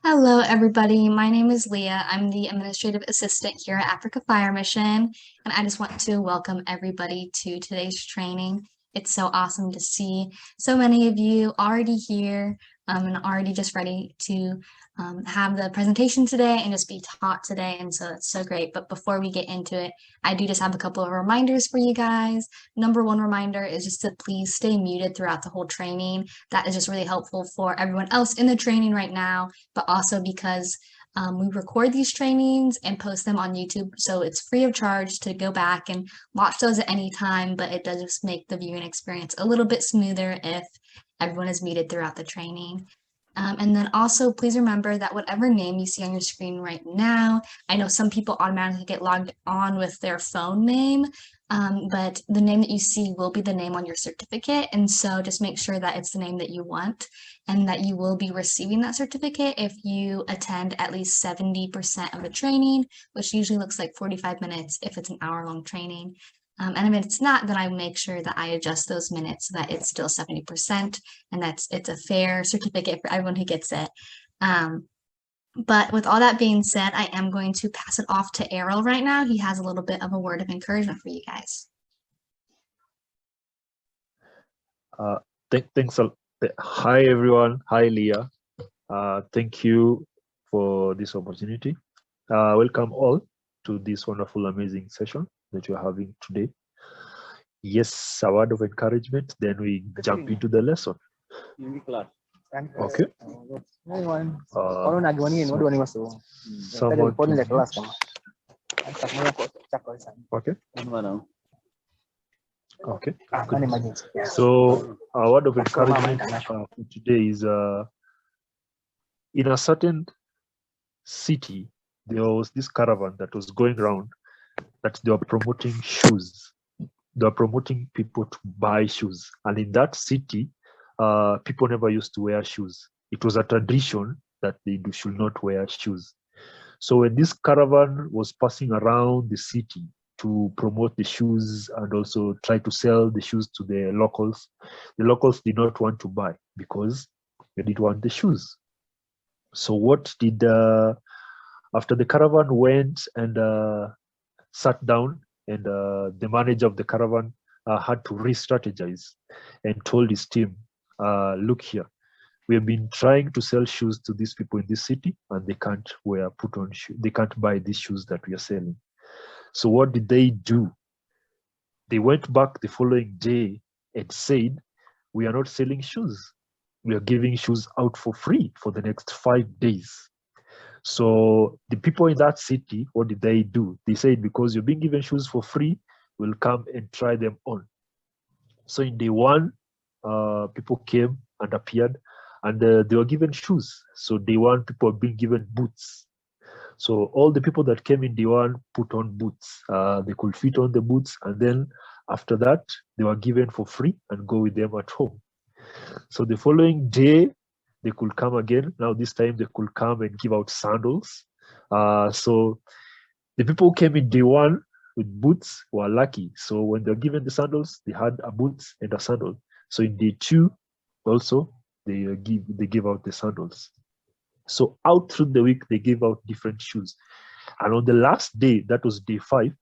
Hello, everybody. My name is Leah. I'm the administrative assistant here at Africa Fire Mission, and I just want to welcome everybody to today's training. It's so awesome to see so many of you already here and already just ready to have the presentation today and just be taught today. And so it's so great. But before we get into it, I do just have a couple of reminders for you guys. Number one reminder is just to please stay muted throughout the whole training. That is just really helpful for everyone else in the training right now, but also because we record these trainings and post them on YouTube, so it's free of charge to go back and watch those at any time, but it does just make the viewing experience a little bit smoother if everyone is muted throughout the training. And then also, please remember that whatever name you see on your screen right now, I know some people automatically get logged on with their phone name, but the name that you see will be the name on your certificate. And so just make sure that it's the name that you want and that you will be receiving that certificate if you attend at least 70% of the training, which usually looks like 45 minutes if it's an hour-long training. And if it's not, then I make sure that I adjust those minutes so that it's still 70% and it's a fair certificate for everyone who gets it. But with all that being said, I am going to pass it off to Errol right now. He has a little bit of a word of encouragement for you guys. Thanks. Hi, everyone. Hi, Leah. Thank you for this opportunity. Welcome all to this wonderful, amazing session that you're having today. Yes, a word of encouragement, then we jump into the lesson. Okay. Someone okay. Okay. So our word of encouragement for today is in a certain city, there was this caravan that was going around that they were promoting shoes. They were promoting people to buy shoes. And in that city, people never used to wear shoes. It was a tradition that they should not wear shoes. So when this caravan was passing around the city to promote the shoes and also try to sell the shoes to the locals did not want to buy because they didn't want the shoes. So what did, after the caravan went and sat down, and the manager of the caravan had to re-strategize and told his team, look here, we have been trying to sell shoes to these people in this city and they can't they can't buy these shoes that we are selling. So what did they do? They went back the following day and said, we are not selling shoes. We are giving shoes out for free for the next 5 days. So the people in that city, what did they do? They said, because you're being given shoes for free, we'll come and try them on. So in day one, people came and appeared and they were given shoes. So day one, people were being given boots. So all the people that came in day one put on boots. They could fit on the boots, and then after that, they were given for free and go with them at home. So the following day, they could come again. Now this time they could come and give out sandals. So the people who came in day one with boots were lucky. So when they're given the sandals, they had a boots and a sandal. So in day two, also they give out the sandals. So out through the week, they gave out different shoes. And on the last day, that was day 5,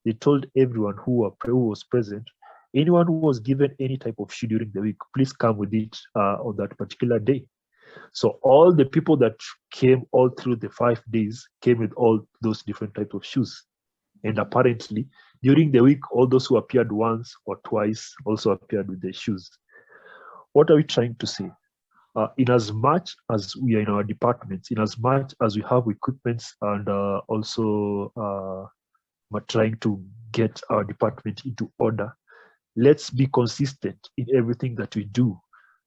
they told everyone who was present, anyone who was given any type of shoe during the week, please come with it on that particular day. So all the people that came all through the 5 days came with all those different types of shoes. And apparently, during the week, all those who appeared once or twice also appeared with their shoes. What are we trying to say? In as much as we are in our departments, in as much as we have equipments and also we're trying to get our department into order, let's be consistent in everything that we do.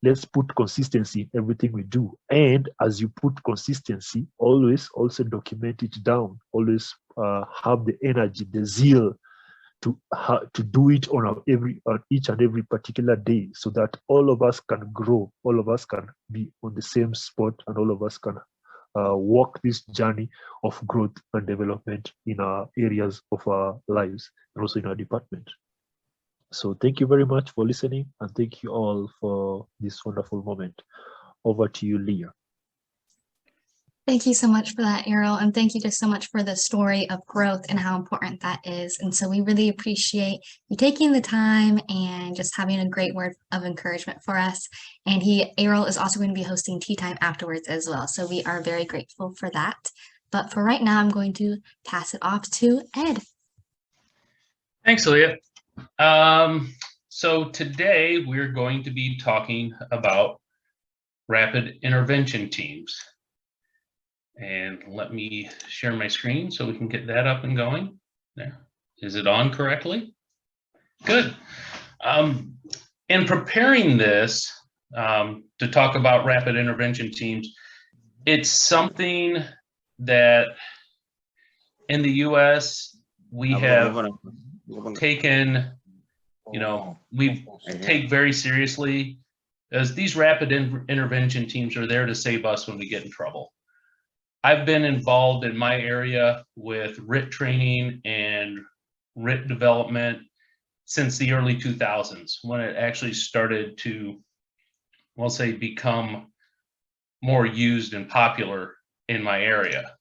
Let's put consistency in everything we do. And as you put consistency, always also document it down. Always have the energy, the zeal to do it on each and every particular day, so that all of us can grow, all of us can be on the same spot, and all of us can walk this journey of growth and development in our areas of our lives and also in our department. So thank you very much for listening, and thank you all for this wonderful moment. Over to you, Leah. Thank you so much for that, Errol, and thank you just so much for the story of growth and how important that is. And so we really appreciate you taking the time and just having a great word of encouragement for us. And Errol is also going to be hosting tea time afterwards as well. So we are very grateful for that. But for right now, I'm going to pass it off to Ed. Thanks, Leah. So today we're going to be talking about rapid intervention teams. And let me share my screen so we can get that up and going. There. Is it on correctly? Good. In preparing this to talk about rapid intervention teams, it's something that in the US we have taken, we take very seriously, as these rapid intervention teams are there to save us when we get in trouble. I've been involved in my area with RIT training and RIT development since the early 2000s, when it actually started to, we'll say, become more used and popular in my area.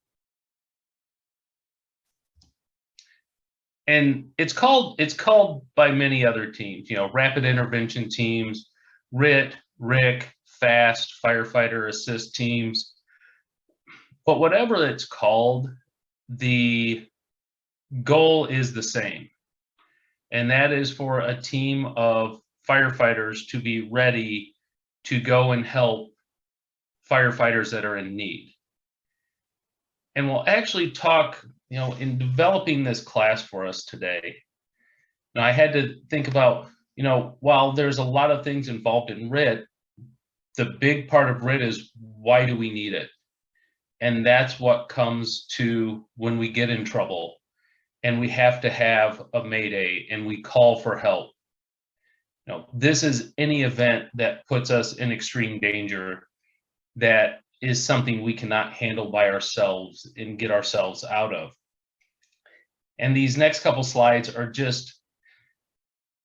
And it's called by many other teams, rapid intervention teams, RIT, RIC, FAST, firefighter assist teams. But whatever it's called, the goal is the same. And that is for a team of firefighters to be ready to go and help firefighters that are in need. And we'll actually talk, in developing this class for us today. Now, I had to think about, while there's a lot of things involved in RIT, the big part of RIT is, why do we need it? And that's what comes to when we get in trouble and we have to have a mayday and we call for help. This is any event that puts us in extreme danger, that is something we cannot handle by ourselves and get ourselves out of. And these next couple slides are just,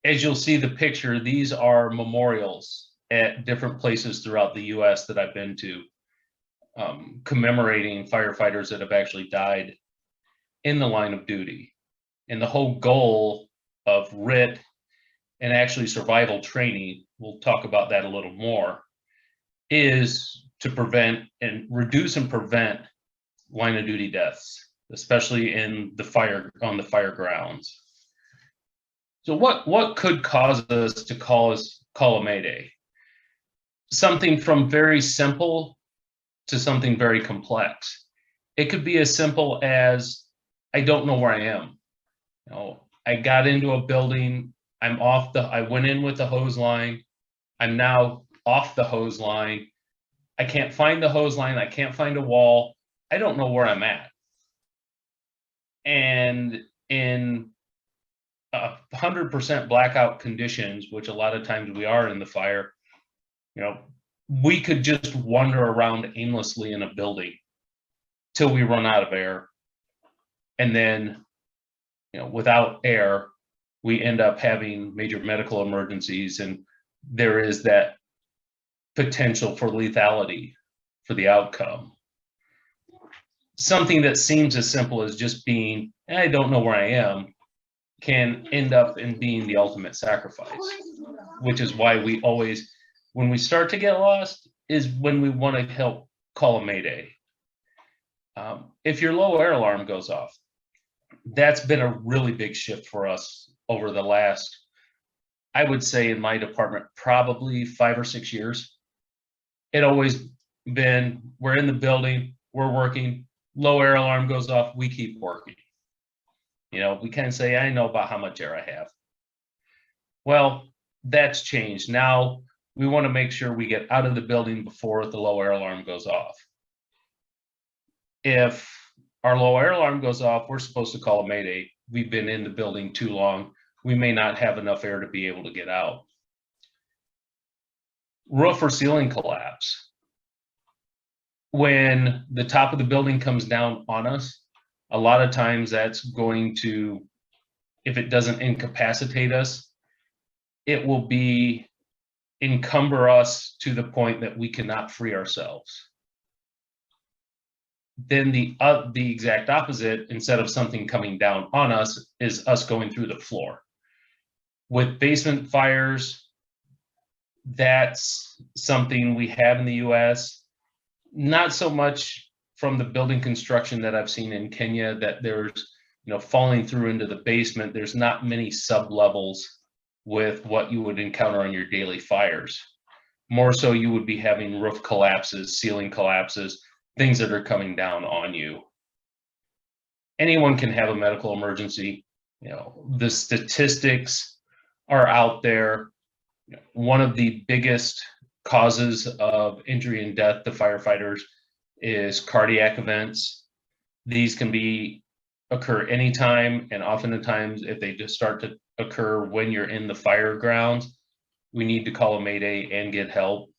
as you'll see the picture, these are memorials at different places throughout the US that I've been to, commemorating firefighters that have actually died in the line of duty. And the whole goal of RIT and actually survival training, we'll talk about that a little more, is to prevent and reduce and prevent line of duty deaths, especially on the fire grounds. So what could cause us to call a mayday? Something from very simple to something very complex. It could be as simple as, I don't know where I am. I got into a building, I went in with the hose line, I'm now off the hose line. I can't find the hose line, I can't find a wall, I don't know where I'm at. And in 100% blackout conditions, which a lot of times we are in the fire, we could just wander around aimlessly in a building till we run out of air. And then, without air, we end up having major medical emergencies, and there is that potential for lethality for the outcome. Something that seems as simple as just being, I don't know where I am, can end up in being the ultimate sacrifice, which is why we always, when we start to get lost, is when we want to help call a mayday. If your low air alarm goes off, that's been a really big shift for us over the last, I would say in my department, probably 5 or 6 years. It always been, we're in the building, we're working, low air alarm goes off, we keep working. We can say, I know about how much air I have. Well, that's changed. Now we want to make sure we get out of the building before the low air alarm goes off. If our low air alarm goes off, we're supposed to call a mayday. We've been in the building too long. We may not have enough air to be able to get out. Roof or ceiling collapse. When the top of the building comes down on us, a lot of times that's going to, if it doesn't incapacitate us, it will encumber us to the point that we cannot free ourselves. Then the exact opposite, instead of something coming down on us, is us going through the floor. With basement fires, that's something we have in the US. Not so much from the building construction that I've seen in Kenya, that there's, falling through into the basement. There's not many sub-levels with what you would encounter on your daily fires. More so, you would be having roof collapses, ceiling collapses, things that are coming down on you. Anyone can have a medical emergency. The statistics are out there. One of the biggest causes of injury and death to firefighters is cardiac events. These can occur anytime, and oftentimes if they just start to occur when you're in the fire grounds, we need to call a mayday and get help.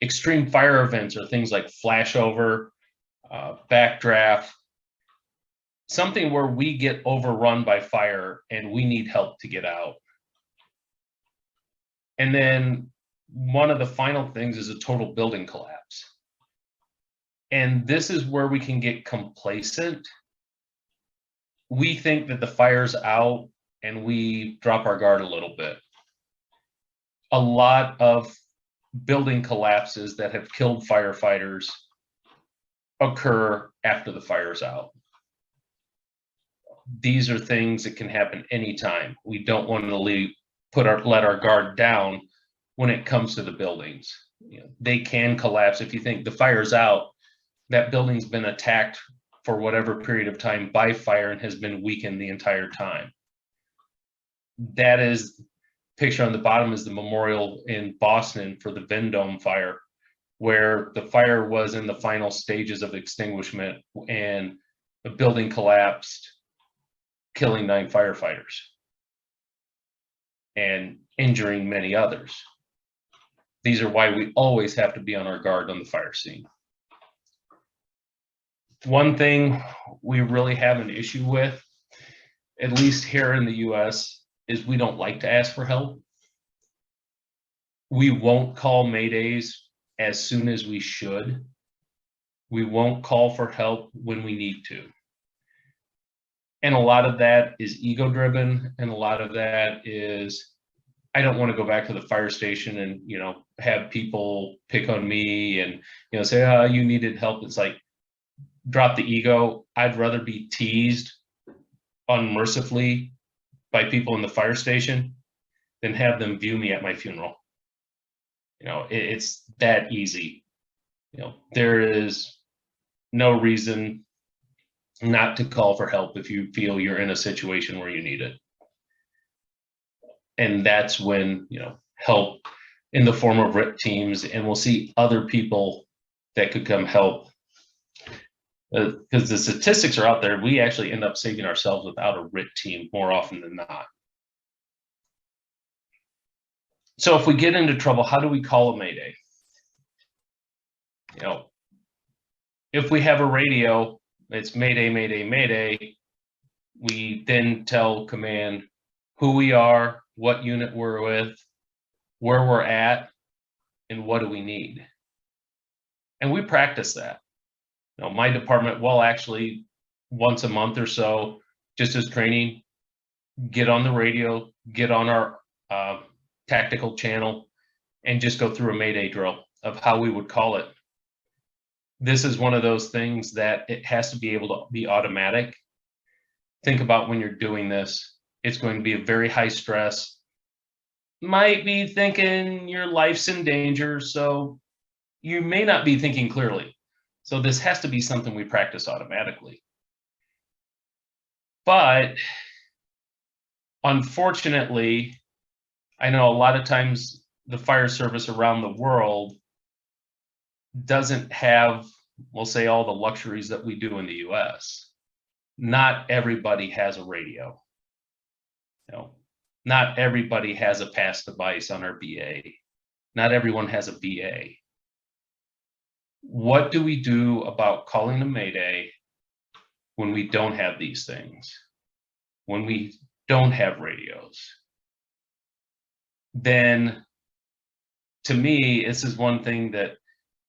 Extreme fire events are things like flashover, backdraft, something where we get overrun by fire and we need help to get out. And then one of the final things is a total building collapse. And this is where we can get complacent. We think that the fire's out and we drop our guard a little bit. A lot of building collapses that have killed firefighters occur after the fire's out. These are things that can happen anytime. We don't want to let our guard down when it comes to the buildings. They can collapse. If you think the fire's out, that building's been attacked for whatever period of time by fire and has been weakened the entire time. That is, picture on the bottom is the memorial in Boston for the Vendome fire, where the fire was in the final stages of extinguishment and the building collapsed, killing 9 firefighters and injuring many others. These are why we always have to be on our guard on the fire scene. One thing we really have an issue with, at least here in the US, is we don't like to ask for help. We won't call maydays as soon as we should. We won't call for help when we need to. And a lot of that is ego-driven, and a lot of that is, I don't want to go back to the fire station and, have people pick on me and, say, oh, you needed help. It's like, drop the ego. I'd rather be teased unmercifully by people in the fire station than have them view me at my funeral. It's that easy. There is no reason not to call for help if you feel you're in a situation where you need it. And that's when, help in the form of RIT teams, and we'll see other people that could come help. Because the statistics are out there, we actually end up saving ourselves without a RIT team more often than not. So if we get into trouble, how do we call a mayday? If we have a radio, it's mayday, mayday, mayday. We then tell command who we are, what unit we're with, where we're at, and what do we need. And we practice that. My department will actually, once a month or so, just as training, get on the radio, get on our tactical channel, and just go through a mayday drill of how we would call it. This is one of those things that it has to be able to be automatic. Think about when you're doing this, it's going to be a very high stress. Might be thinking your life's in danger, so you may not be thinking clearly. So this has to be something we practice automatically. But unfortunately, I know a lot of times the fire service around the world doesn't have, we'll say, all the luxuries that we do in the US. Not everybody has a radio. Not everybody has a pass device on our BA. Not everyone has a BA. What do we do about calling a mayday when we don't have these things? When we don't have radios? Then, to me, this is one thing that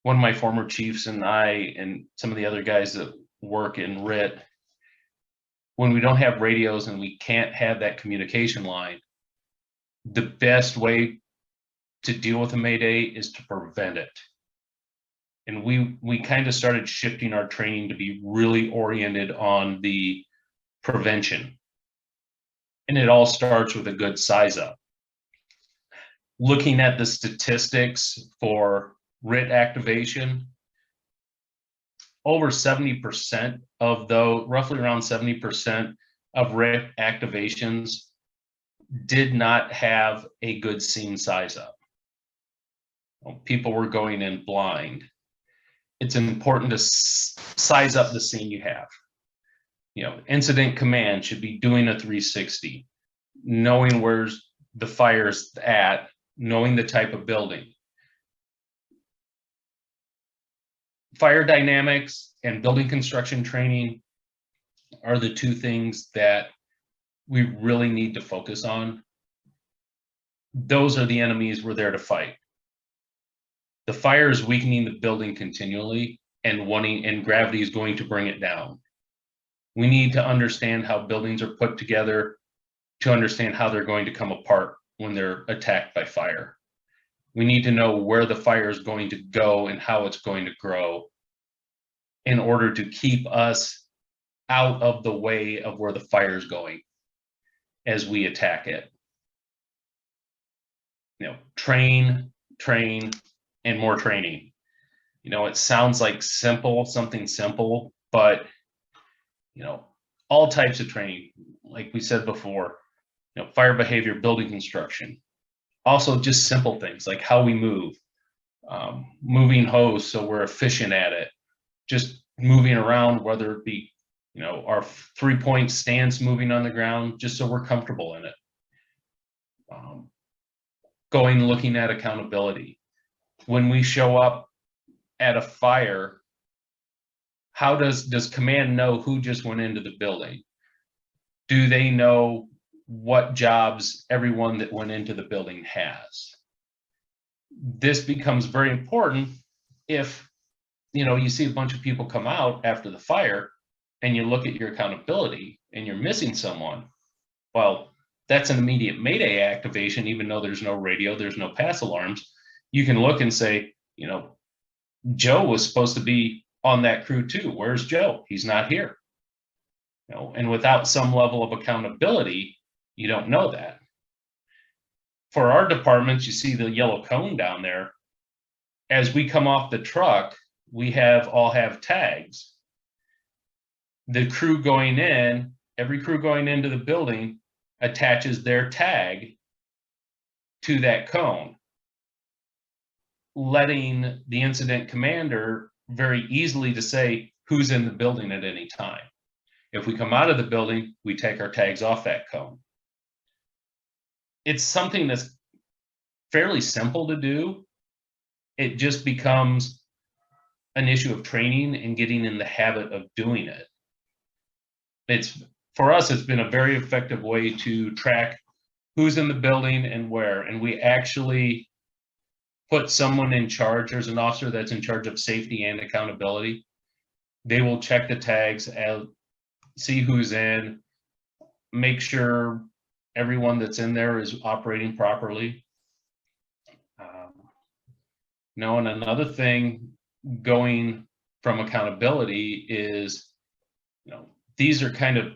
one of my former chiefs and I and some of the other guys that work in RIT, when we don't have radios and we can't have that communication line, the best way to deal with a Mayday is to prevent it. And we kind of started shifting our training to be really oriented on the prevention. And it all starts with a good size up. Looking at the statistics for RIT activation, over 70% of those, roughly around 70% of RIT activations did not have a good scene size up. People were going in blind. It's important to size up the scene you have. You know, incident command should be doing a 360, knowing where the fire's at, knowing the type of building. Fire dynamics and building construction training are the two things that we really need to focus on. Those are the enemies we're there to fight. The fire is weakening the building continually, and gravity is going to bring it down. We need to understand how buildings are put together to understand how they're going to come apart when they're attacked by fire. We need to know where the fire is going to go and how it's going to grow in order to keep us out of the way of where the fire is going as we attack it. You know, train, and more training. You know, it sounds like something simple, but you know, all types of training, like we said before, you know, fire behavior, building construction, also just simple things like how we move, moving hose so we're efficient at it, just moving around, whether it be, you know, our 3-point stance moving on the ground, just so we're comfortable in it. Looking at accountability. When we show up at a fire, how does command know who just went into the building? Do they know what jobs everyone that went into the building has? This becomes very important if, you know, you see a bunch of people come out after the fire and you look at your accountability and you're missing someone. Well, that's an immediate Mayday activation, even though there's no radio, there's no pass alarms. You can look and say, you know, Joe was supposed to be on that crew too. Where's Joe? He's not here. You know, and without some level of accountability, you don't know that. For our departments, you see the yellow cone down there. As we come off the truck, we all have tags. The crew going in, every crew going into the building attaches their tag to that cone, letting the incident commander very easily to say who's in the building at any time. If we come out of the building, we take our tags off that cone. It's something that's fairly simple to do. It just becomes an issue of training and getting in the habit of doing it. For us, it's been a very effective way to track who's in the building and where, and we actually put someone in charge. There's an officer that's in charge of safety and accountability. They will check the tags out, see who's in, make sure everyone that's in there is operating properly. And another thing going from accountability is, you know, these are kind of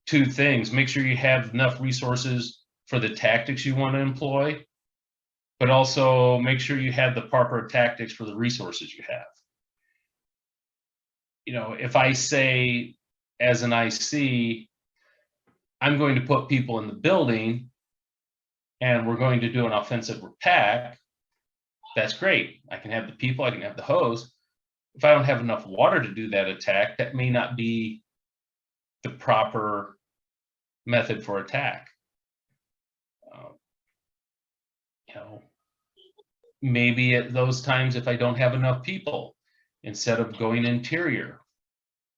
two things. Make sure you have enough resources for the tactics you want to employ, but also make sure you have the proper tactics for the resources you have. You know, if I say as an IC, I'm going to put people in the building and we're going to do an offensive attack, that's great. I can have the people, I can have the hose. If I don't have enough water to do that attack, that may not be the proper method for attack. You know, maybe at those times, if I don't have enough people, instead of going interior,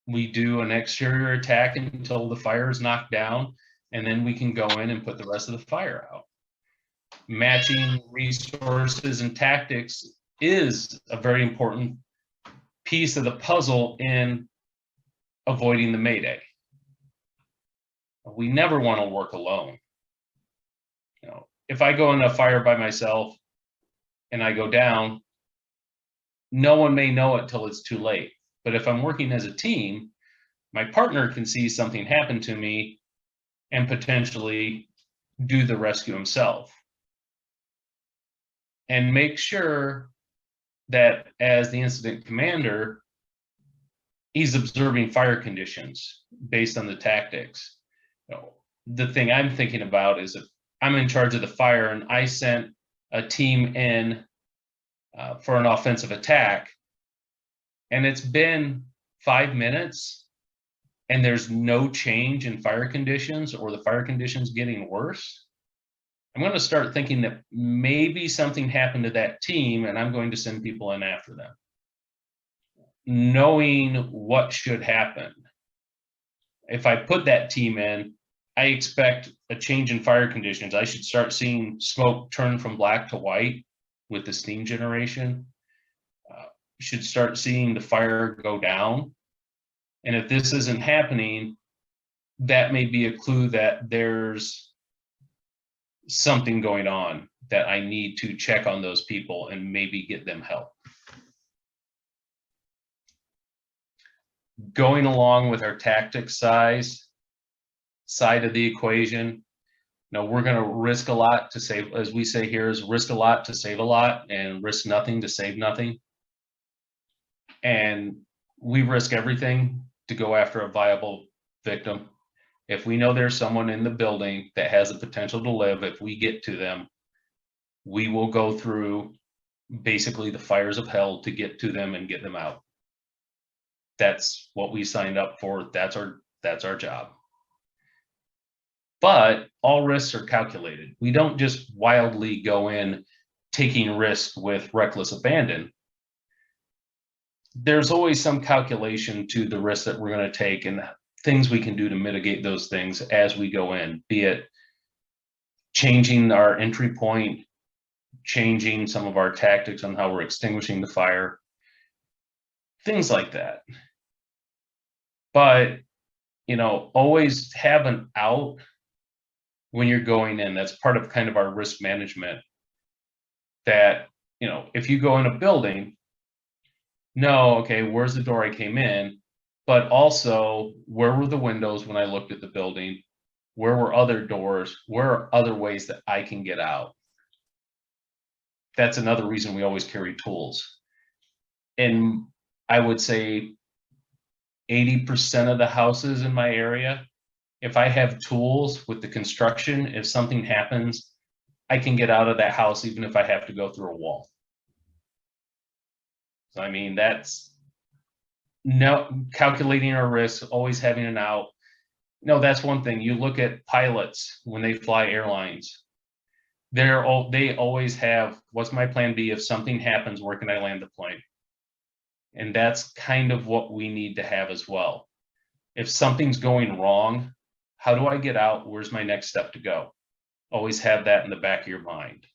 we do an exterior attack until the fire is knocked down, and then we can go in and put the rest of the fire out. Matching resources and tactics is a very important piece of the puzzle in avoiding the mayday. We never want to work alone. You know, if I go in a fire by myself and I go down, no one may know it till it's too late. But if I'm working as a team, my partner can see something happen to me and potentially do the rescue himself. And make sure that as the incident commander, he's observing fire conditions based on the tactics. You know, the thing I'm thinking about is if I'm in charge of the fire and I sent a team in for an offensive attack, and it's been 5 minutes and there's no change in fire conditions, or the fire conditions getting worse, I'm going to start thinking that maybe something happened to that team and I'm going to send people in after them. Knowing what should happen. If I put that team in, I expect a change in fire conditions. I should start seeing smoke turn from black to white with the steam generation. Should start seeing the fire go down. And if this isn't happening, that may be a clue that there's something going on that I need to check on those people and maybe get them help. Going along with our tactics side of the equation, we're going to risk a lot to save, as we say here, is risk a lot to save a lot, and risk nothing to save nothing. And we risk everything to go after a viable victim. If we know there's someone in the building that has the potential to live, if we get to them, we will go through basically the fires of hell to get to them and get them out. That's what we signed up for. That's our job. But all risks are calculated. We don't just wildly go in taking risks with reckless abandon. There's always some calculation to the risks that we're going to take and things we can do to mitigate those things as we go in, be it changing our entry point, changing some of our tactics on how we're extinguishing the fire, things like that. But, always have an out when you're going in. That's part of kind of our risk management. That, if you go in a building, okay, where's the door I came in? But also, where were the windows when I looked at the building? Where were other doors? Where are other ways that I can get out? That's another reason we always carry tools. And I would say 80% of the houses in my area, if I have tools with the construction, if something happens, I can get out of that house even if I have to go through a wall. So, that's calculating our risks, always having an out. That's one thing. You look at pilots when they fly airlines. They always have, what's my plan B if something happens, where can I land the plane? And that's kind of what we need to have as well. If something's going wrong, how do I get out? Where's my next step to go? Always have that in the back of your mind.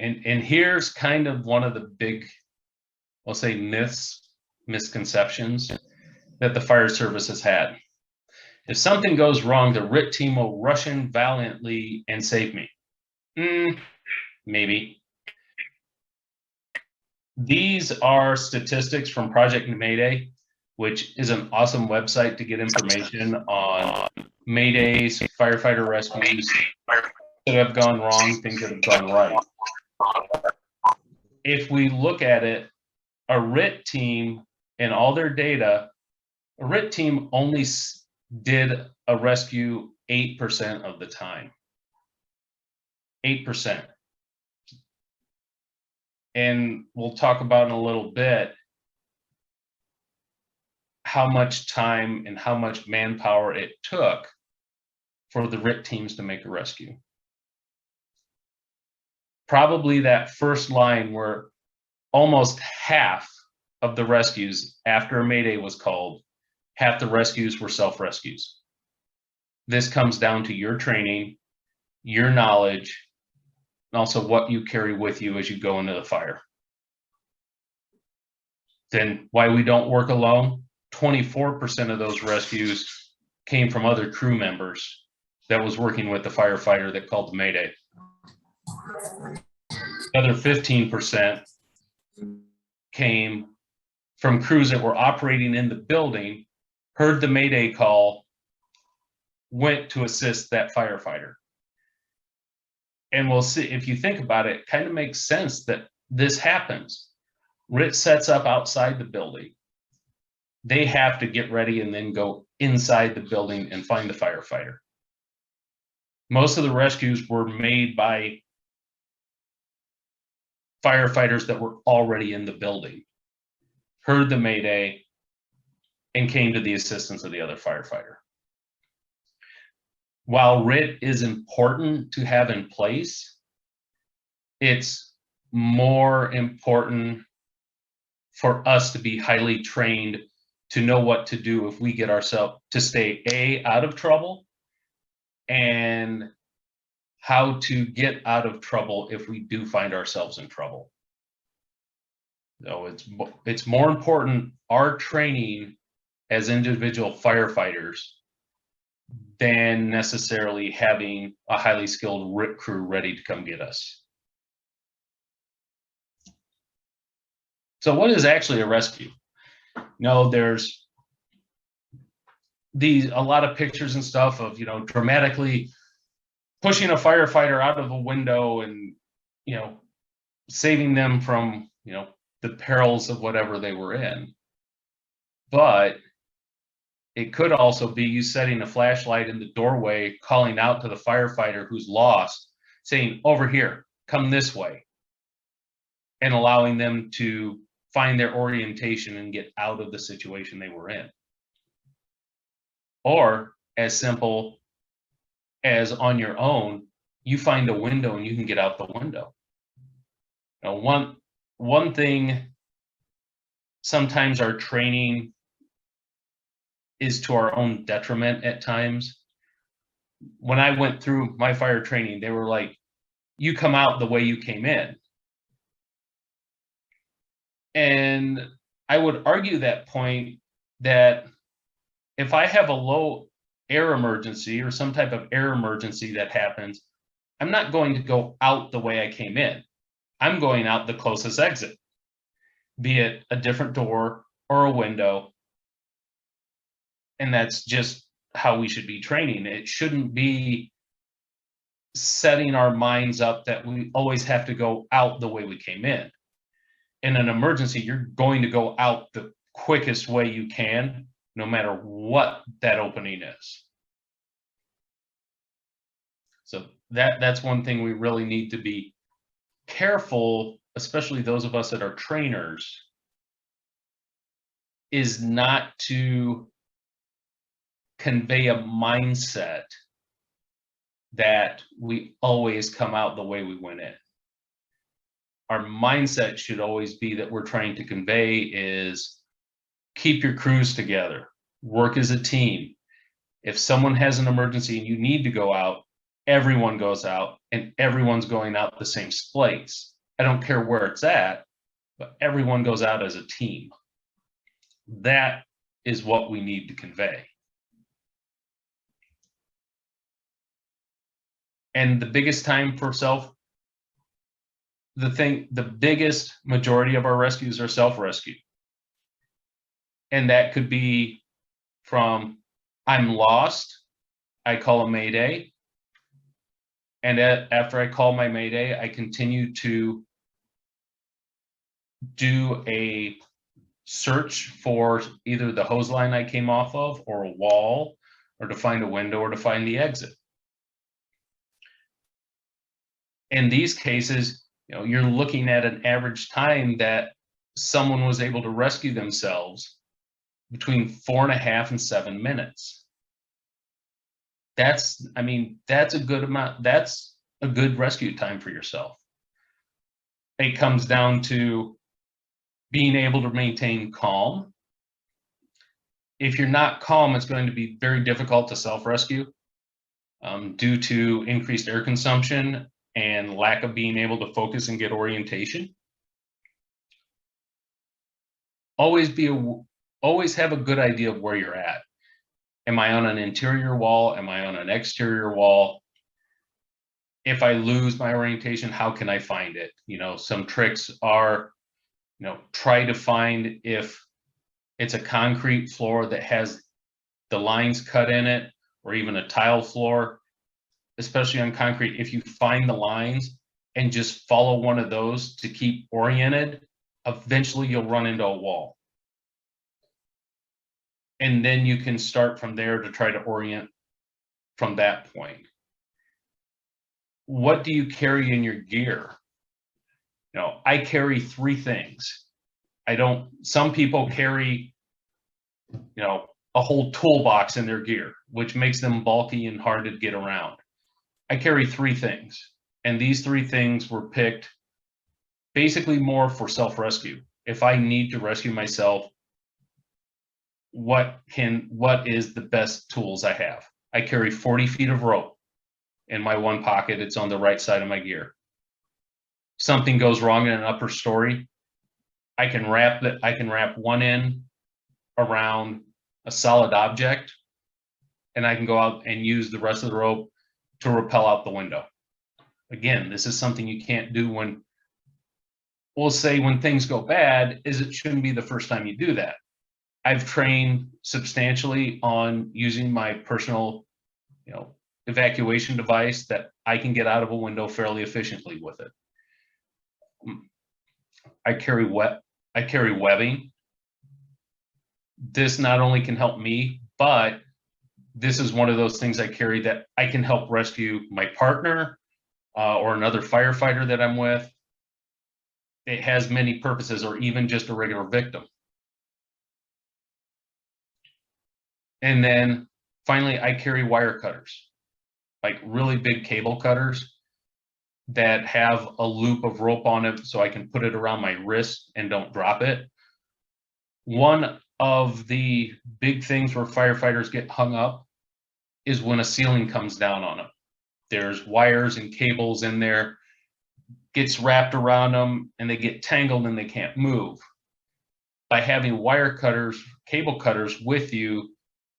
And here's kind of one of the big, I'll say, misconceptions that the fire service has had. If something goes wrong, the RIT team will rush in valiantly and save me. Maybe. These are statistics from Project Mayday, which is an awesome website to get information on Maydays, firefighter rescues that have gone wrong, things that have gone right. If we look at it, a RIT team and all their data, a RIT team only did a rescue 8% of the time. 8%. And we'll talk about in a little bit how much time and how much manpower it took for the RIT teams to make a rescue. Probably that first line where almost half of the rescues after a Mayday was called, half the rescues were self-rescues. This comes down to your training, your knowledge, and also what you carry with you as you go into the fire. Then why we don't work alone, 24% of those rescues came from other crew members that was working with the firefighter that called the Mayday. The other 15% came from crews that were operating in the building, heard the Mayday call, went to assist that firefighter. And we'll see, if you think about it, it kind of makes sense that this happens. RIT sets up outside the building. They have to get ready and then go inside the building and find the firefighter. Most of the rescues were made by firefighters that were already in the building, heard the Mayday, and came to the assistance of the other firefighter. While RIT is important to have in place, it's more important for us to be highly trained to know what to do if we get ourselves to stay out of trouble, and how to get out of trouble if we do find ourselves in trouble. So it's more important, our training as individual firefighters, than necessarily having a highly skilled RIT crew ready to come get us. So what is actually a rescue? No, there's a lot of pictures and stuff of, dramatically pushing a firefighter out of a window and, saving them from, the perils of whatever they were in. But it could also be you setting a flashlight in the doorway, calling out to the firefighter who's lost, saying, over here, come this way, and allowing them to find their orientation and get out of the situation they were in. Or as simple as on your own, you find a window and you can get out the window. Now, one thing, sometimes our training is to our own detriment at times. When I went through my fire training, they were like, you come out the way you came in. And I would argue that point, that if I have a low air emergency or some type of air emergency that happens, I'm not going to go out the way I came in. I'm going out the closest exit, be it a different door or a window. And that's just how we should be training. It shouldn't be setting our minds up that we always have to go out the way we came in. In an emergency, you're going to go out the quickest way you can, no matter what that opening is. So that's one thing we really need to be careful, especially those of us that are trainers, is not to convey a mindset that we always come out the way we went in. Our mindset should always be that we're trying to convey is keep your crews together, work as a team. If someone has an emergency and you need to go out, everyone goes out and everyone's going out the same place. I don't care where it's at, but everyone goes out as a team. That is what we need to convey. And the biggest time for the biggest majority of our rescues are self-rescue. And that could be from, I'm lost, I call a Mayday. And after I call my Mayday, I continue to do a search for either the hose line I came off of, or a wall, or to find a window, or to find the exit. In these cases, you're looking at an average time that someone was able to rescue themselves between 4.5 and 7 minutes. That's a good amount. That's a good rescue time for yourself. It comes down to being able to maintain calm. If you're not calm, it's going to be very difficult to self-rescue due to increased air consumption and lack of being able to focus and get orientation. Always have a good idea of where you're at. Am I on an interior wall? Am I on an exterior wall? If I lose my orientation, how can I find it? You know, some tricks are, you know, try to find if it's a concrete floor that has the lines cut in it, or even a tile floor, especially on concrete. If you find the lines and just follow one of those to keep oriented, eventually you'll run into a wall. And then you can start from there to try to orient from that point. What do you carry in your gear? You know, I carry 3 things. Some people carry, you know, a whole toolbox in their gear, which makes them bulky and hard to get around. I carry 3 things, and these 3 things were picked basically more for self-rescue. If I need to rescue myself, what is the best tools I have? I carry 40 feet of rope in my one pocket. It's on the right side of my gear. Something goes wrong in an upper story, I can wrap one end around a solid object, and I can go out and use the rest of the rope to rappel out the window. Again, this is something you can't do when, we'll say when things go bad, it shouldn't be the first time you do that. I've trained substantially on using my personal, you know, evacuation device that I can get out of a window fairly efficiently with it. I carry webbing. This not only can help me, but this is one of those things I carry that I can help rescue my partner or another firefighter that I'm with. It has many purposes, or even just a regular victim. And then finally, I carry wire cutters, like really big cable cutters that have a loop of rope on it so I can put it around my wrist and don't drop it. One of the big things where firefighters get hung up is when a ceiling comes down on them. There's wires and cables in there, gets wrapped around them, and they get tangled and they can't move. By having wire cutters, cable cutters with you,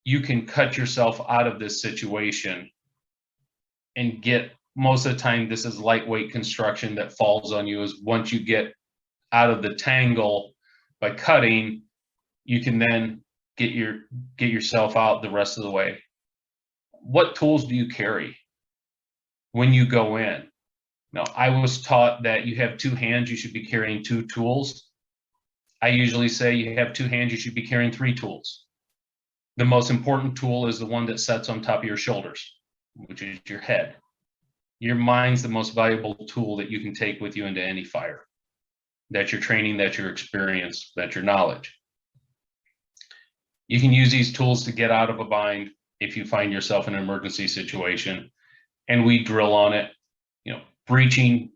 you can cut yourself out of this situation and get, most of the time, this is lightweight construction that falls on you. Is once you get out of the tangle by cutting, you can then get yourself out the rest of the way. What tools do you carry when you go in? Now, I was taught that you have 2 hands, you should be carrying 2 tools. I usually say you have 2 hands, you should be carrying 3 tools. The most important tool is the one that sits on top of your shoulders, which is your head. Your mind's the most valuable tool that you can take with you into any fire. That's your training, that's your experience, that's your knowledge. You can use these tools to get out of a bind if you find yourself in an emergency situation, and we drill on it, you know, breaching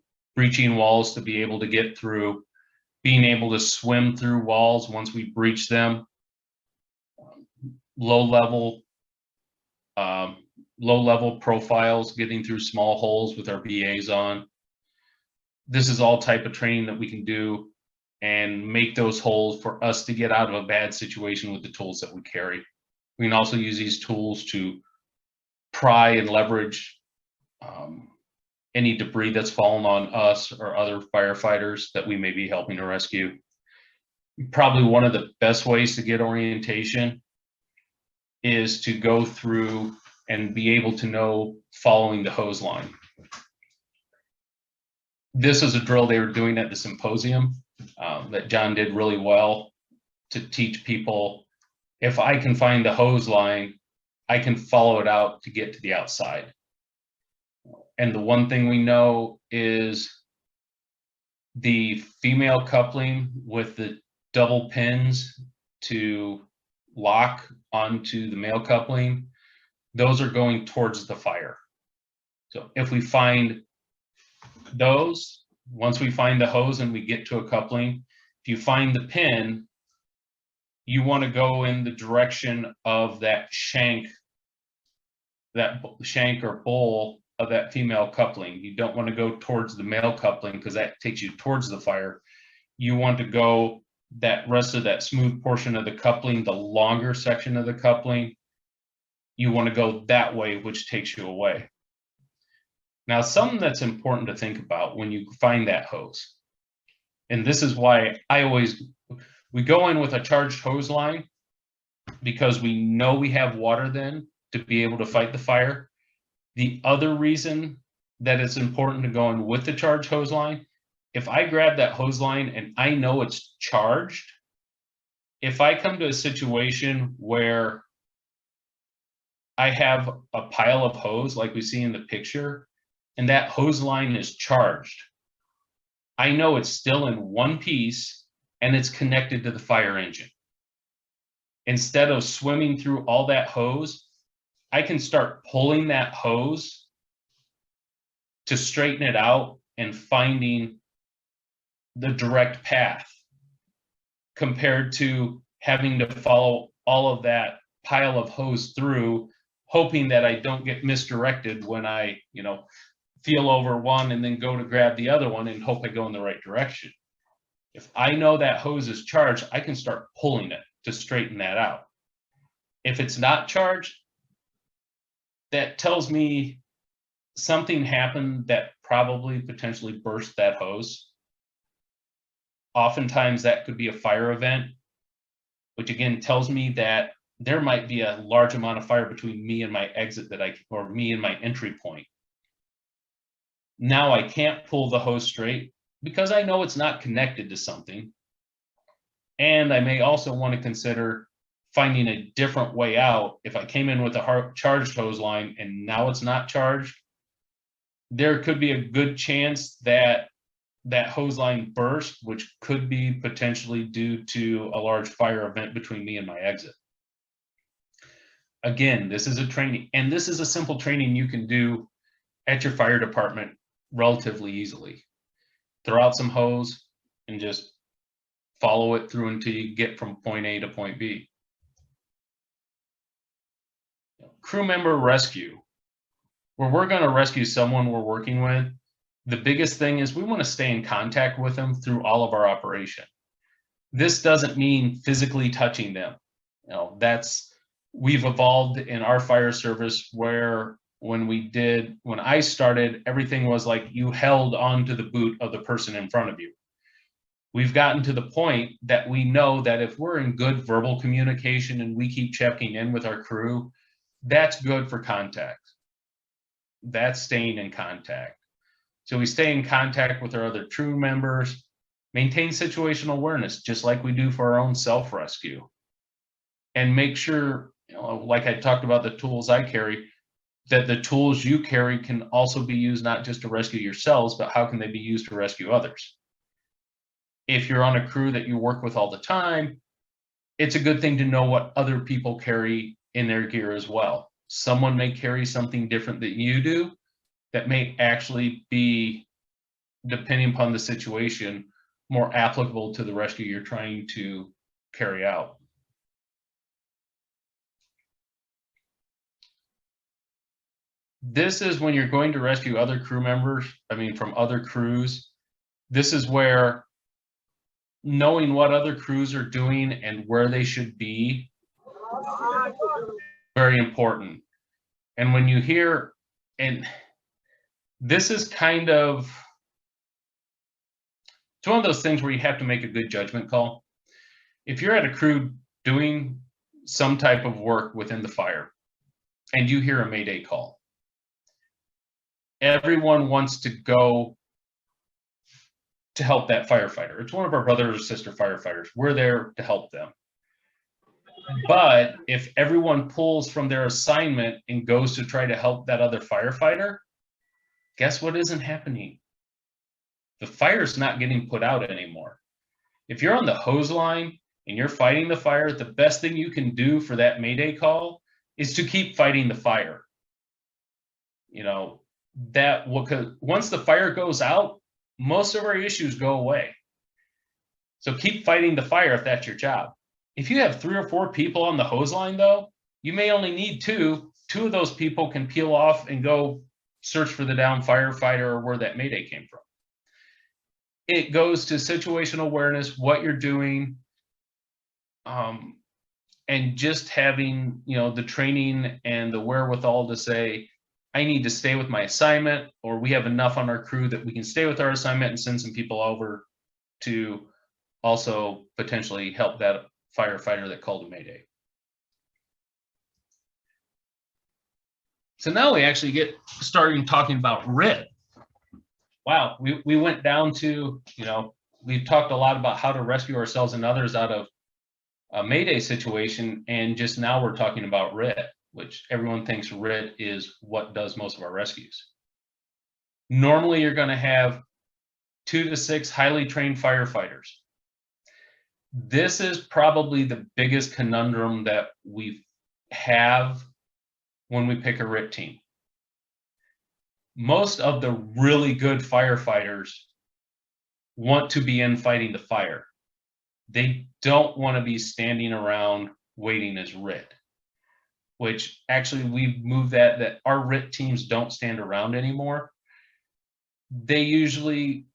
walls to be able to get through, being able to swim through walls once we breach them, low level profiles, getting through small holes with our BAs on. This is all type of training that we can do and make those holes for us to get out of a bad situation with the tools that we carry. We can also use these tools to pry and leverage any debris that's fallen on us or other firefighters that we may be helping to rescue. Probably one of the best ways to get orientation is to go through and be able to know following the hose line. This is a drill they were doing at the symposium that John did really well to teach people, if I can find the hose line, I can follow it out to get to the outside. And the one thing we know is the female coupling with the double pins to lock onto the male coupling, those are going towards the fire. So if we find those, once we find the hose and we get to a coupling, if you find the pin, you want to go in the direction of that shank or bowl of that female coupling. You don't want to go towards the male coupling because that takes you towards the fire. You want to go that rest of that smooth portion of the coupling, the longer section of the coupling. You want to go that way, which takes you away. Now, something that's important to think about when you find that hose, and this is why we go in with a charged hose line, because we know we have water then to be able to fight the fire. The other reason that it's important to go in with the charged hose line, if I grab that hose line and I know it's charged, if I come to a situation where I have a pile of hose like we see in the picture, and that hose line is charged, I know it's still in one piece and it's connected to the fire engine. Instead of swimming through all that hose, I can start pulling that hose to straighten it out and finding the direct path, compared to having to follow all of that pile of hose through, hoping that I don't get misdirected when I, feel over one and then go to grab the other one and hope I go in the right direction. If I know that hose is charged, I can start pulling it to straighten that out. If it's not charged, that tells me something happened that probably potentially burst that hose. Oftentimes that could be a fire event, which again tells me that there might be a large amount of fire between me and my exit or me and my entry point. Now I can't pull the hose straight because I know it's not connected to something. And I may also want to consider finding a different way out. If I came in with a charged hose line and now it's not charged, there could be a good chance that that hose line burst, which could be potentially due to a large fire event between me and my exit. Again, this is a training, and this is a simple training you can do at your fire department relatively easily. Throw out some hose and just follow it through until you get from point A to point B. Crew member rescue. Where we're going to rescue someone we're working with, the biggest thing is we want to stay in contact with them through all of our operation. This doesn't mean physically touching them. We've evolved in our fire service where when I started, everything was like you held onto the boot of the person in front of you. We've gotten to the point that we know that if we're in good verbal communication and we keep checking in with our crew, that's good for contact. That's staying in contact. So we stay in contact with our other crew members, maintain situational awareness, just like we do for our own self-rescue. And make sure, like I talked about the tools I carry, that the tools you carry can also be used not just to rescue yourselves, but how can they be used to rescue others? If you're on a crew that you work with all the time, it's a good thing to know what other people carry in their gear as well. Someone may carry something different than you do that may actually be, depending upon the situation, more applicable to the rescue you're trying to carry out. This is when you're going to rescue other crew members, from other crews. This is where knowing what other crews are doing and where they should be, very important. And when you hear, and this is kind of, it's one of those things where you have to make a good judgment call. If you're at a crew doing some type of work within the fire and you hear a mayday call, everyone wants to go to help that firefighter. It's one of our brothers or sister firefighters. We're there to help them. But if everyone pulls from their assignment and goes to try to help that other firefighter, guess what isn't happening? The fire's not getting put out anymore. If you're on the hose line and you're fighting the fire, the best thing you can do for that mayday call is to keep fighting the fire. Once the fire goes out, most of our issues go away. So keep fighting the fire if that's your job. If you have 3 or 4 people on the hose line, though, you may only need 2. 2 of those people can peel off and go search for the downed firefighter or where that mayday came from. It goes to situational awareness, what you're doing, and just having, the training and the wherewithal to say, I need to stay with my assignment, or we have enough on our crew that we can stay with our assignment and send some people over to also potentially help that firefighter that called a mayday. So now we actually get starting talking about RIT. Wow, we went down to, we've talked a lot about how to rescue ourselves and others out of a mayday situation, and just now we're talking about RIT, which everyone thinks RIT is what does most of our rescues. Normally, you're going to have 2 to 6 highly trained firefighters. This is probably the biggest conundrum that we have when we pick a RIT team. Most of the really good firefighters want to be in fighting the fire. They don't want to be standing around waiting as RIT, which actually we've moved that our RIT teams don't stand around anymore. They usually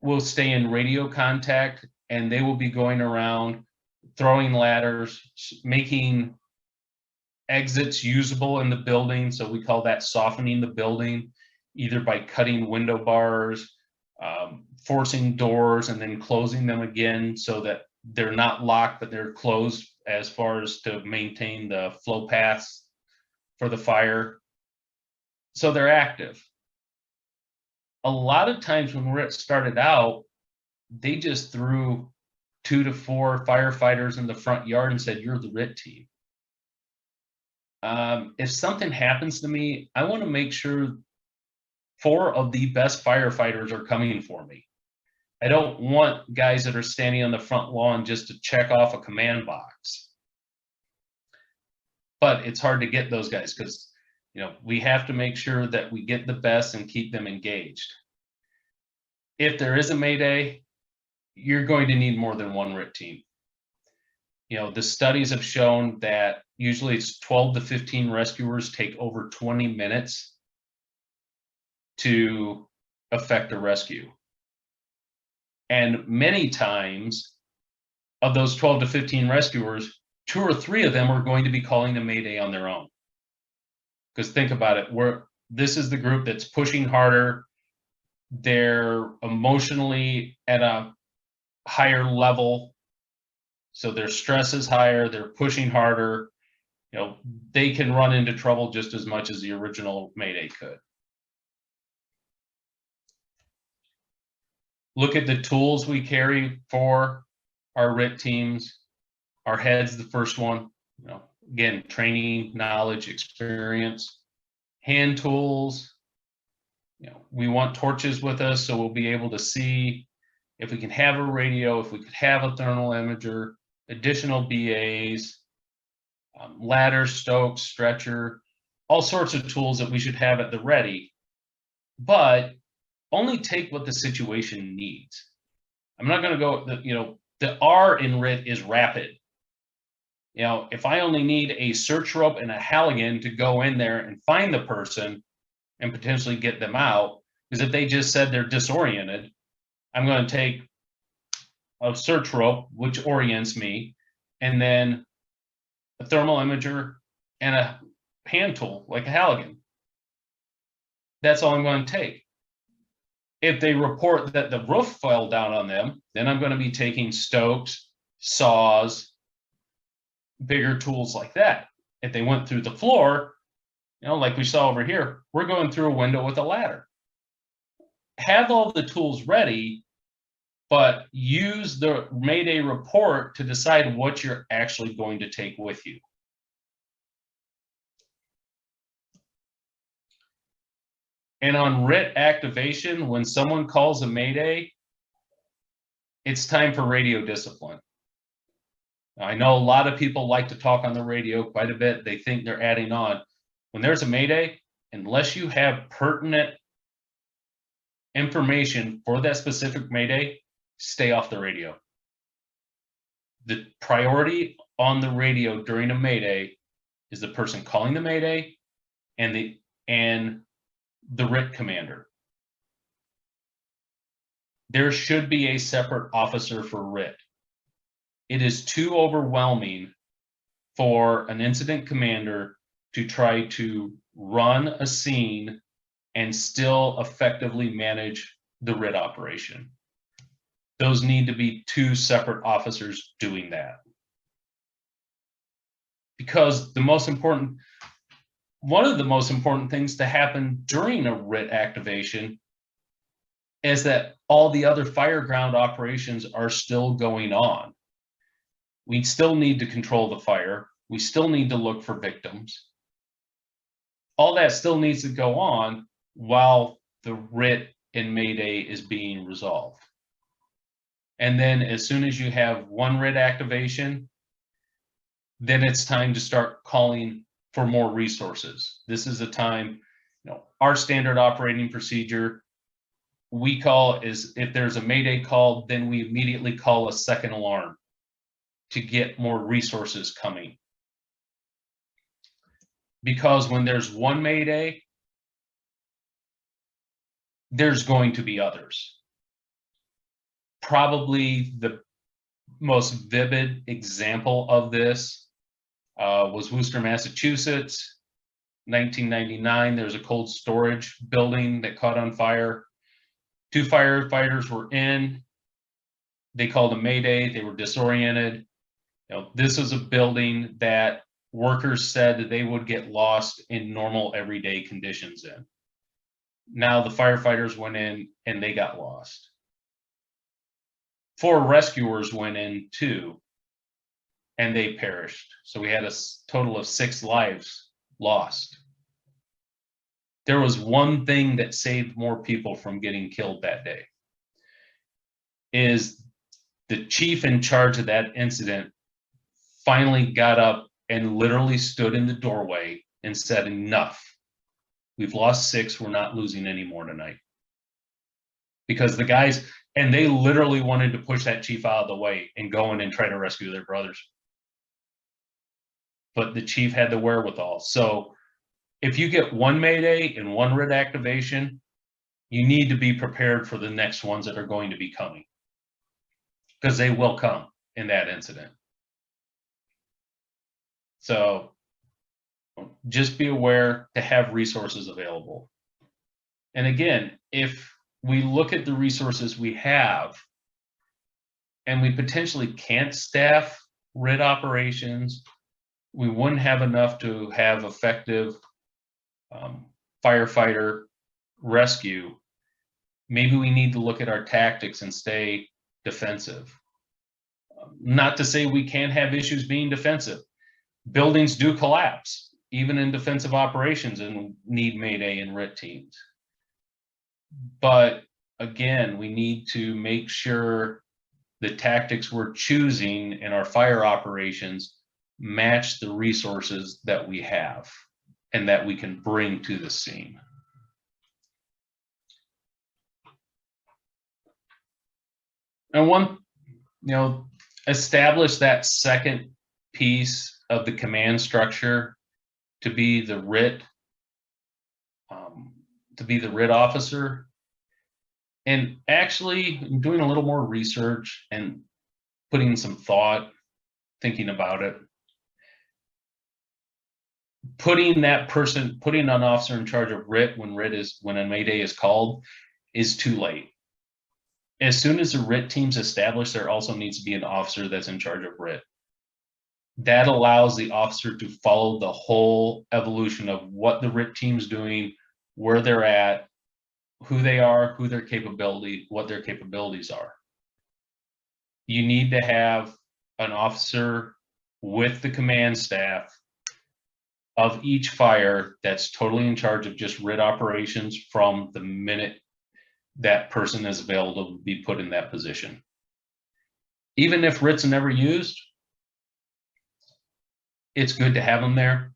will stay in radio contact, and they will be going around throwing ladders, making exits usable in the building. So we call that softening the building, either by cutting window bars, forcing doors and then closing them again so that they're not locked, but they're closed as far as to maintain the flow paths for the fire. So they're active. A lot of times when RIT started out, they just threw 2 to 4 firefighters in the front yard and said, you're the RIT team. If something happens to me, I want to make sure 4 of the best firefighters are coming for me. I don't want guys that are standing on the front lawn just to check off a command box. But it's hard to get those guys because, we have to make sure that we get the best and keep them engaged. If there is a mayday, you're going to need more than 1 RIT team. The studies have shown that usually it's 12 to 15 rescuers take over 20 minutes to effect a rescue. And many times of those 12 to 15 rescuers, 2 or 3 of them are going to be calling the mayday on their own. Because think about it, this is the group that's pushing harder. They're emotionally at a higher level. So their stress is higher, they're pushing harder. They can run into trouble just as much as the original mayday could. Look at the tools we carry for our RIT teams. Our head's the first one. Again, training, knowledge, experience. Hand tools. We want torches with us so we'll be able to see if we can have a radio, if we could have a thermal imager, additional BAs, ladder, stokes, stretcher, all sorts of tools that we should have at the ready, but only take what the situation needs. I'm not going to go, the R in RIT is rapid. If I only need a search rope and a Halligan to go in there and find the person and potentially get them out, because if they just said they're disoriented, I'm going to take a search rope, which orients me, and then a thermal imager and a hand tool, like a Halligan. That's all I'm going to take. If they report that the roof fell down on them, then I'm going to be taking stokes, saws, bigger tools like that. If they went through the floor, like we saw over here, we're going through a window with a ladder. Have all the tools ready, but use the Mayday report to decide what you're actually going to take with you. And on RIT activation, when someone calls a Mayday, it's time for radio discipline. Now, I know a lot of people like to talk on the radio quite a bit. They think they're adding on. When there's a Mayday, unless you have pertinent information for that specific Mayday, stay off the radio. The priority on the radio during a Mayday is the person calling the Mayday and the RIT commander. There should be a separate officer for RIT. It is too overwhelming for an incident commander to try to run a scene and still effectively manage the RIT operation. Those need to be two separate officers doing that. Because one of the most important things to happen during a RIT activation is that all the other fireground operations are still going on. We still need to control the fire. We still need to look for victims. All that still needs to go on while the RIT in Mayday is being resolved. And then as soon as you have one RIT activation, then it's time to start calling for more resources. This is a time, our standard operating procedure, we call is if there's a Mayday call, then we immediately call a second alarm to get more resources coming. Because when there's one Mayday, there's going to be others. Probably the most vivid example of this was Worcester, Massachusetts, 1999. There's a cold storage building that caught on fire. 2 firefighters were in. They called a Mayday. They were disoriented. This is a building that workers said that they would get lost in normal everyday conditions in. Now the firefighters went in and they got lost. 4 rescuers went in too, and they perished. So we had a total of 6 lives lost. There was one thing that saved more people from getting killed that day. Is the chief in charge of that incident finally got up and literally stood in the doorway and said, enough. We've lost 6, we're not losing any more tonight. Because the guys, and they literally wanted to push that chief out of the way and go in and try to rescue their brothers. But the chief had the wherewithal. So if you get one Mayday and one RIT activation, you need to be prepared for the next ones that are going to be coming. Because they will come in that incident. So just be aware to have resources available. And again, if we look at the resources we have and we potentially can't staff RIT operations, we wouldn't have enough to have effective firefighter rescue. Maybe we need to look at our tactics and stay defensive. Not to say we can't have issues being defensive. Buildings do collapse, even in defensive operations, and need Mayday and RIT teams. But again, we need to make sure the tactics we're choosing in our fire operations match the resources that we have and that we can bring to the scene. And establish that second piece of the command structure to be the RIT, officer. And actually doing a little more research and putting some thought, thinking about it. Putting an officer in charge of RIT when a Mayday is called is too late. As soon as the RIT team's established, there also needs to be an officer that's in charge of RIT. That allows the officer to follow the whole evolution of what the RIT team's doing, where they're at, who they are, what their capabilities are. You need to have an officer with the command staff of each fire that's totally in charge of just RIT operations from the minute that person is available to be put in that position. Even if RITs are never used, it's good to have them there.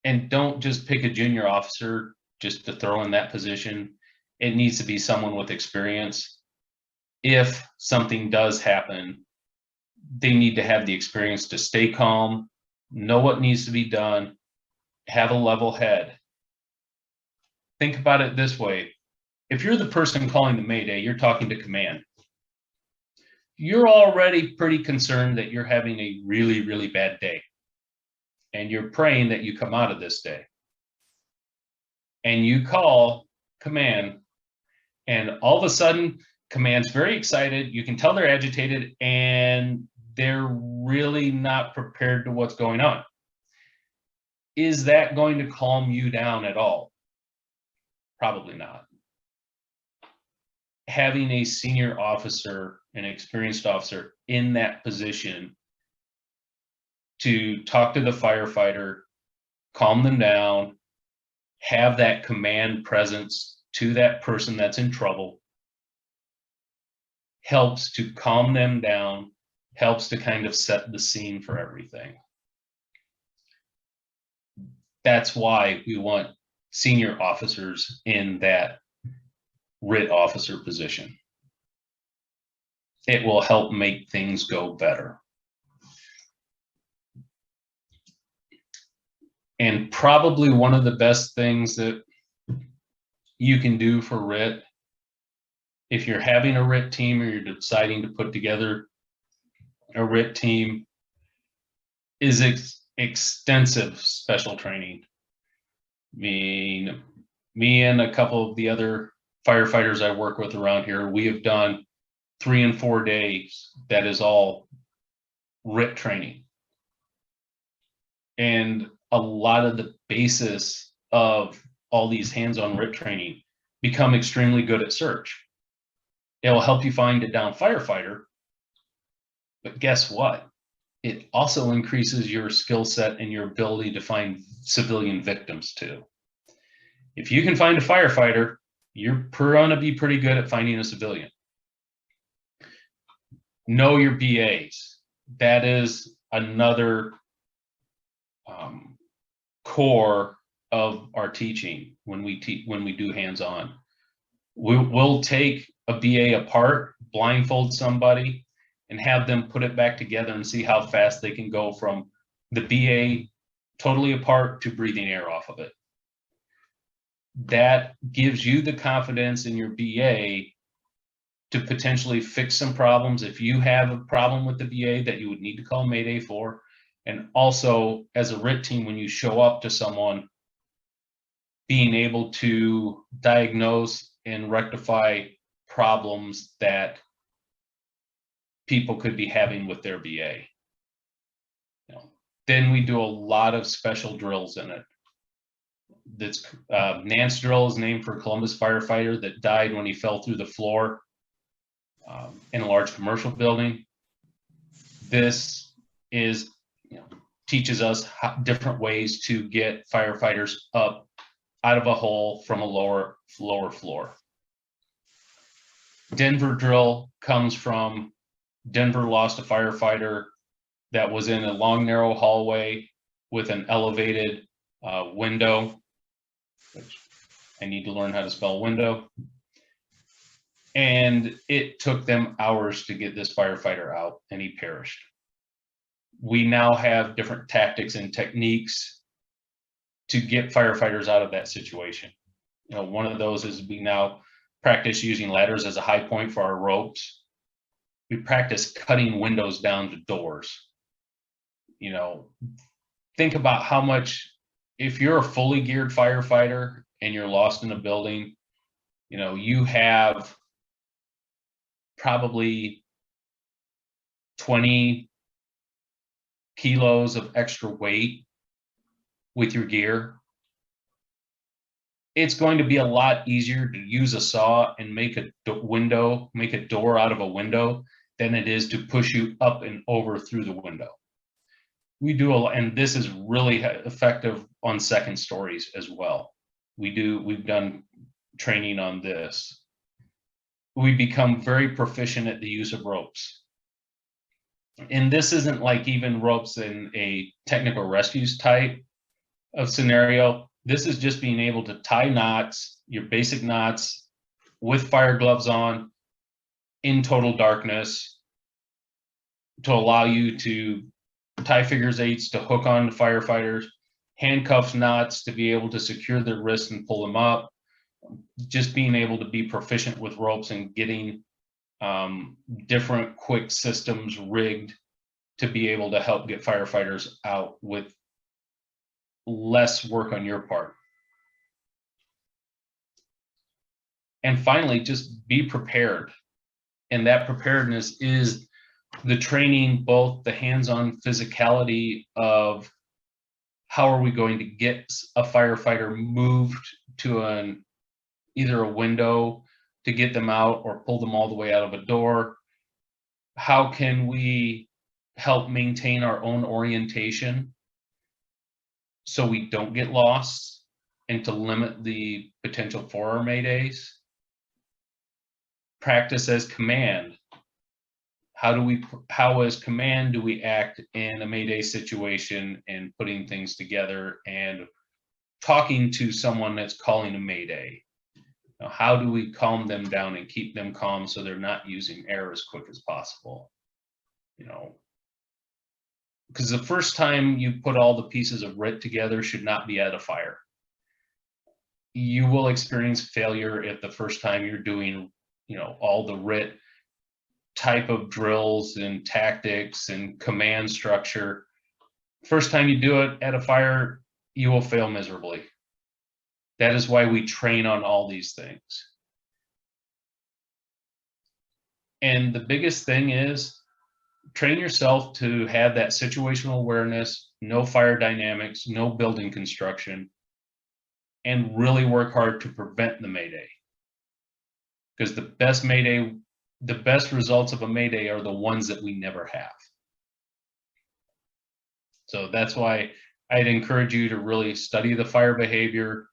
And don't just pick a junior officer just to throw in that position. It needs to be someone with experience. If something does happen, they need to have the experience to stay calm, know what needs to be done, have a level head, think about it this way. If you're the person calling the Mayday, you're talking to command. You're already pretty concerned that you're having a really, really bad day. And you're praying that you come out of this day. And you call command, and all of a sudden, command's very excited. You can tell they're agitated, and they're really not prepared to what's going on. Is that going to calm you down at all? Probably not. Having a senior officer, an experienced officer in that position to talk to the firefighter, calm them down, have that command presence to that person that's in trouble, helps to calm them down, helps to kind of set the scene for everything. That's why we want senior officers in that RIT officer position. It will help make things go better. And probably one of the best things that you can do for RIT, if you're having a RIT team or you're deciding to put together a RIT team, is extensive special training. I mean, me and a couple of the other firefighters I work with around here, we have done 3 and 4 days. That is all RIT training. And a lot of the basis of all these hands-on RIT training become extremely good at search. It will help you find a down firefighter, but guess what? It also increases your skill set and your ability to find civilian victims too. If you can find a firefighter, you're gonna be pretty good at finding a civilian. Know your BAs. That is another core of our teaching when we do hands-on. We'll take a BA apart, blindfold somebody, and have them put it back together and see how fast they can go from the BA totally apart to breathing air off of it. That gives you the confidence in your BA to potentially fix some problems if you have a problem with the BA that you would need to call Mayday for. And also, as a RIT team, when you show up to someone, being able to diagnose and rectify problems that people could be having with their BA. Then we do a lot of special drills in it. That's Nance drill is named for a Columbus firefighter that died when he fell through the floor in a large commercial building. This is, teaches us different ways to get firefighters up out of a hole from a lower floor. Denver drill comes from Denver lost a firefighter that was in a long, narrow hallway with an elevated window, which I need to learn how to spell window. And it took them hours to get this firefighter out, and he perished. We now have different tactics and techniques to get firefighters out of that situation. One of those is we now practice using ladders as a high point for our ropes. We practice cutting windows down to doors. Think about how much, if you're a fully geared firefighter and you're lost in a building, you have probably 20 kilos of extra weight with your gear. It's going to be a lot easier to use a saw and make a door out of a window than it is to push you up and over through the window. We do a lot, and this is really effective on second stories as well. We've done training on this. We become very proficient at the use of ropes. And this isn't like even ropes in a technical rescues type of scenario. This is just being able to tie knots, your basic knots, with fire gloves on, in total darkness, to allow you to tie figures eights to hook on to firefighters, handcuff knots to be able to secure their wrists and pull them up, just being able to be proficient with ropes and getting different quick systems rigged to be able to help get firefighters out with less work on your part. And finally, just be prepared. And that preparedness is the training, both the hands-on physicality of how are we going to get a firefighter moved to either a window to get them out or pull them all the way out of a door. How can we help maintain our own orientation so we don't get lost, and to limit the potential for our maydays? Practice as command. How as command do we act in a mayday situation, and putting things together and talking to someone that's calling a mayday? Now, how do we calm them down and keep them calm so they're not using air as quick as possible? You know, because the first time you put all the pieces of RIT together should not be at a fire. You will experience failure if the first time you're doing, you know, all the RIT type of drills and tactics and command structure. First time you do it at a fire, you will fail miserably. That is why we train on all these things. And the biggest thing is train yourself to have that situational awareness, know fire dynamics, know building construction, and really work hard to prevent the mayday. Because the best results of a mayday are the ones that we never have. So that's why I'd encourage you to really study the fire behavior,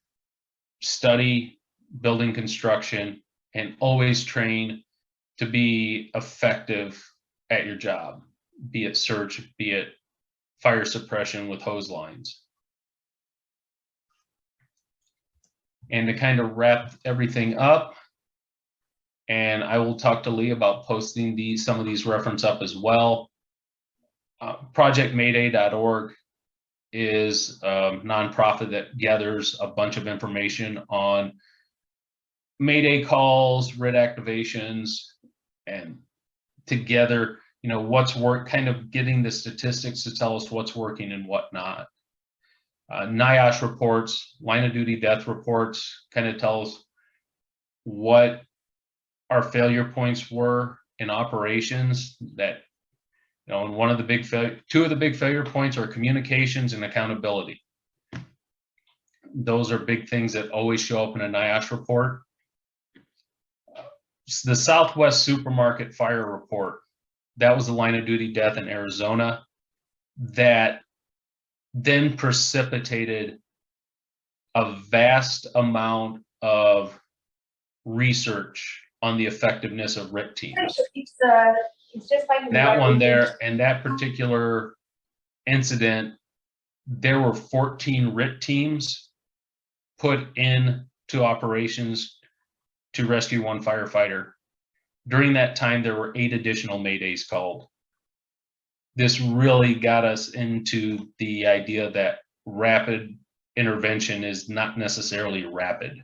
study building construction, and always train to be effective at your job, be it search, be it fire suppression with hose lines. And to kind of wrap everything up, and I will talk to Lee about posting some of these reference up as well. ProjectMayday.org is a nonprofit that gathers a bunch of information on Mayday calls, RIT activations, and together, you know, what's kind of getting the statistics to tell us what's working and what not. NIOSH reports, line of duty death reports, kind of tells what our failure points were in operations. That, you know, and two of the big failure points are communications and accountability. Those are big things that always show up in a NIOSH report. The Southwest Supermarket Fire Report, that was the line of duty death in Arizona that then precipitated a vast amount of research on the effectiveness of RIT teams. It's just like that one there, and that particular incident, there were 14 RIT teams put into operations to rescue one firefighter. During that time, there were 8 additional maydays called. This really got us into the idea that rapid intervention is not necessarily rapid.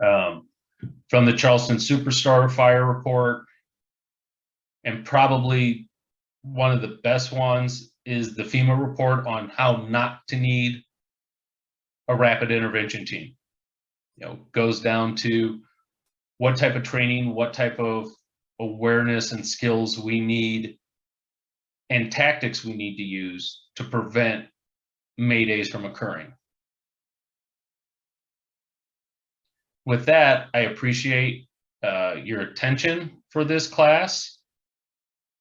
From the Charleston Superstar Fire Report, and probably one of the best ones is the FEMA report on how not to need a rapid intervention team. You know, goes down to what type of training, what type of awareness and skills we need, and tactics we need to use to prevent maydays from occurring. With that, I appreciate your attention for this class,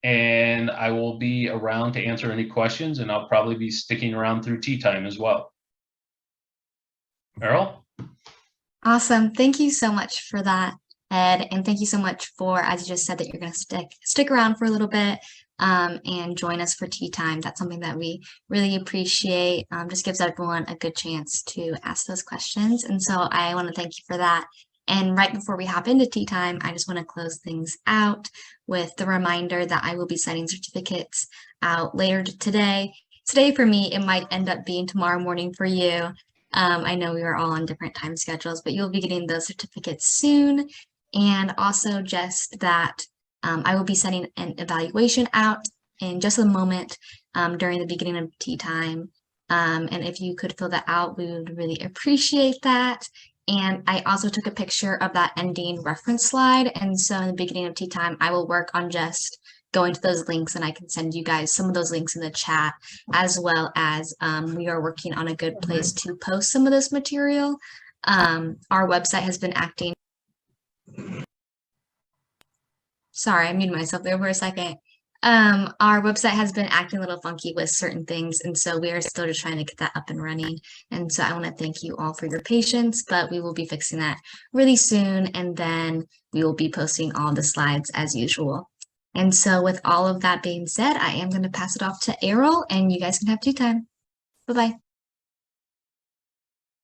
and I will be around to answer any questions, and I'll probably be sticking around through tea time as well. Earl? Awesome. Thank you so much for that, Ed. And thank you so much for, as you just said, that you're going to stick around for a little bit and join us for tea time. That's something that we really appreciate. Just gives everyone a good chance to ask those questions. And so I want to thank you for that. And right before we hop into tea time, I just want to close things out with the reminder that I will be sending certificates out later today. Today for me, it might end up being tomorrow morning for you. I know we were all on different time schedules, but you'll be getting those certificates soon. And also just that I will be sending an evaluation out in just a moment during the beginning of tea time. And if you could fill that out, we would really appreciate that. And I also took a picture of that ending reference slide. And so in the beginning of tea time, I will work on just going to those links, and I can send you guys some of those links in the chat, as well as we are working on a good place to post some of this material. Our website has been acting. Sorry, I muted myself there for a second. Our website has been acting a little funky with certain things, and so we are still just trying to get that up and running. And so I want to thank you all for your patience, but we will be fixing that really soon, and then we will be posting all the slides as usual. And so with all of that being said, I am going to pass it off to Errol, and you guys can have tea time. Bye-bye.